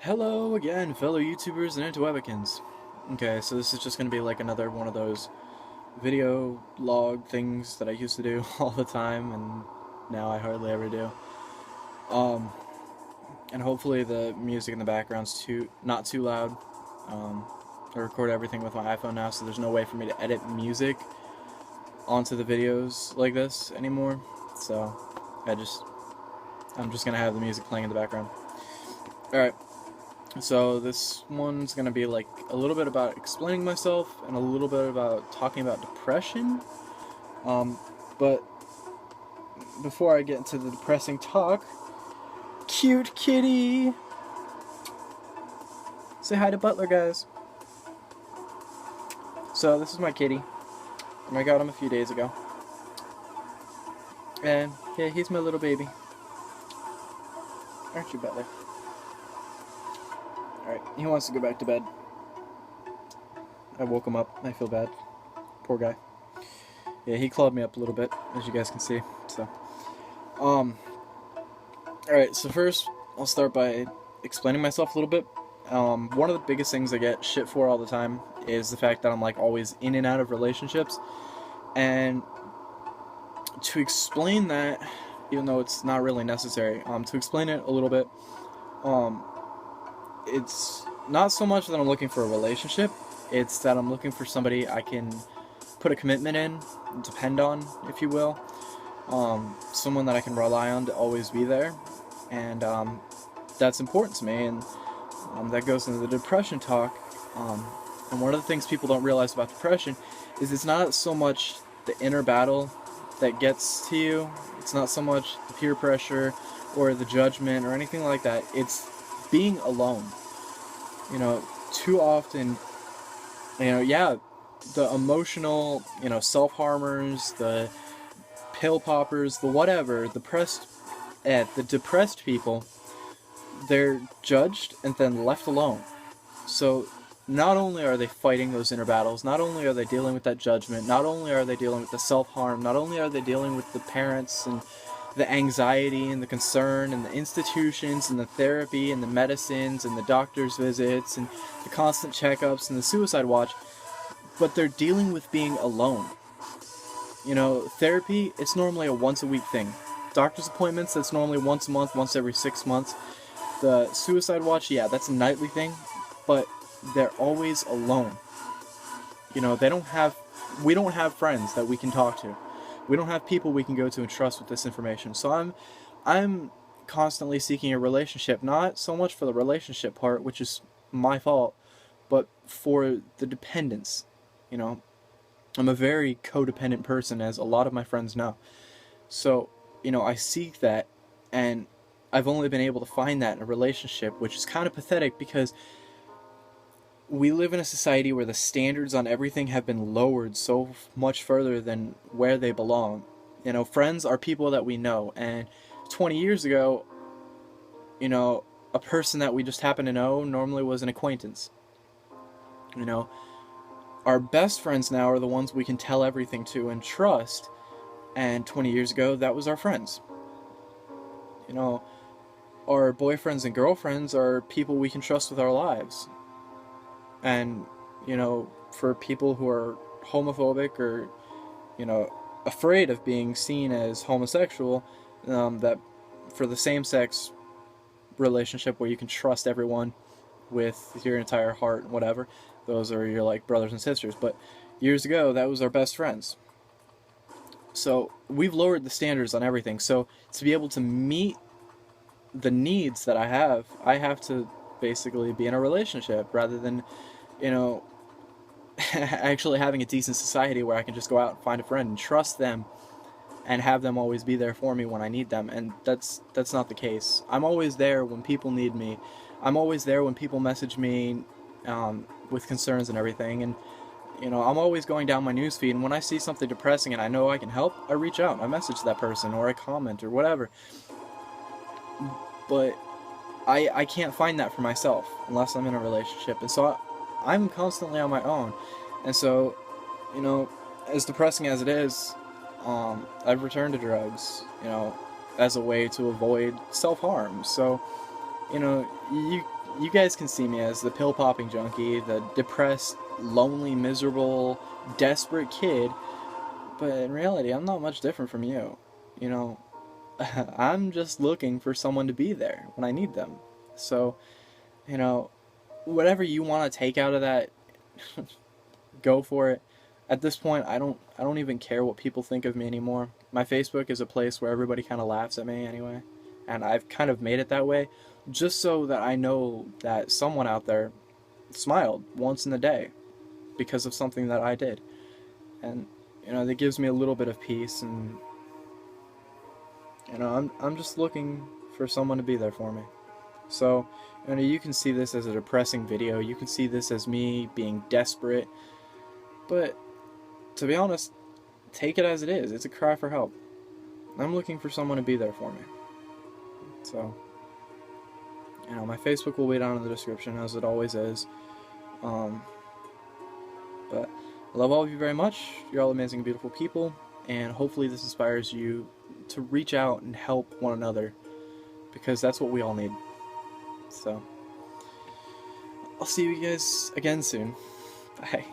Hello again, fellow YouTubers and interwebicans. Okay, so this is just going to be like another one of those video log things that I used to do all the time, and now I hardly ever do. Um, and hopefully the music in the background's not too loud. I record everything with my iPhone now, so there's no way for me to edit music onto the videos like this anymore. So I'm just gonna have the music playing in the background. All right. So this one's gonna be like a little bit about explaining myself and a little bit about talking about depression. But before I get into the depressing talk, cute kitty, say hi to Butler, guys. So this is my kitty. I got him a few days ago, and yeah, he's my little baby. Aren't you, Butler? Alright, he wants to go back to bed. I woke him up. I feel bad. Poor guy. Yeah, he clawed me up a little bit, as you guys can see. So, alright, so first, I'll start by explaining myself a little bit. One of the biggest things I get shit for all the time is the fact that I'm like always in and out of relationships. And to explain that, even though it's not really necessary, to explain it a little bit, it's not so much that I'm looking for a relationship, it's that I'm looking for somebody I can put a commitment in, depend on, if you will. Someone that I can rely on to always be there. And that's important to me, and that goes into the depression talk. And one of the things people don't realize about depression is it's not so much the inner battle that gets to you. It's not so much the peer pressure or the judgment or anything like that. It's being alone. You know, too often, yeah, the emotional, self-harmers, the pill poppers, the whatever, the depressed people, they're judged and then left alone. So not only are they fighting those inner battles, not only are they dealing with that judgment, not only are they dealing with the self-harm, not only are they dealing with the parents and the anxiety and the concern and the institutions and the therapy and the medicines and the doctor's visits and the constant checkups and the suicide watch, but they're dealing with being alone. Therapy, it's normally a once a week thing. Doctor's appointments, that's normally once a month, once every 6 months. The suicide watch, yeah, that's a nightly thing, but they're always alone. We don't have friends that we can talk to. We don't have people we can go to and trust with this information. So I'm constantly seeking a relationship, not so much for the relationship part, which is my fault, but for the dependence. I'm a very codependent person, as a lot of my friends know. So, I seek that, and I've only been able to find that in a relationship, which is kind of pathetic because we live in a society where the standards on everything have been lowered so much further than where they belong. Friends are people that we know, and 20 years ago, a person that we just happen to know normally was an acquaintance. Our best friends now are the ones we can tell everything to and trust, and 20 years ago, that was our friends. Our boyfriends and girlfriends are people we can trust with our lives. And, for people who are homophobic or, afraid of being seen as homosexual, that for the same-sex relationship where you can trust everyone with your entire heart and whatever, those are your, like, brothers and sisters. But years ago, that was our best friends. So we've lowered the standards on everything. So to be able to meet the needs that I have to basically be in a relationship rather than, actually having a decent society where I can just go out and find a friend and trust them and have them always be there for me when I need them. And that's not the case. I'm always there when people need me. I'm always there when people message me with concerns and everything. And I'm always going down my newsfeed, and when I see something depressing and I know I can help, I reach out, I message that person, or I comment, or whatever. But I can't find that for myself unless I'm in a relationship, and so I'm constantly on my own. And so, as depressing as it is, I've returned to drugs, as a way to avoid self-harm. So, you guys can see me as the pill popping junkie, the depressed, lonely, miserable, desperate kid, but in reality, I'm not much different from you. You know, I'm just looking for someone to be there when I need them. So, you know, whatever you want to take out of that, go for it. At this point, I don't even care what people think of me anymore. My Facebook is a place where everybody kind of laughs at me anyway, and I've kind of made it that way just so that I know that someone out there smiled once in a day because of something that I did. And that gives me a little bit of peace, and I'm just looking for someone to be there for me. So, you can see this as a depressing video. You can see this as me being desperate, but to be honest, take it as it is. It's a cry for help. I'm looking for someone to be there for me. So, my Facebook will be down in the description as it always is. But I love all of you very much. You're all amazing, beautiful people, and hopefully this inspires you to reach out and help one another, because that's what we all need. So, I'll see you guys again soon. Bye.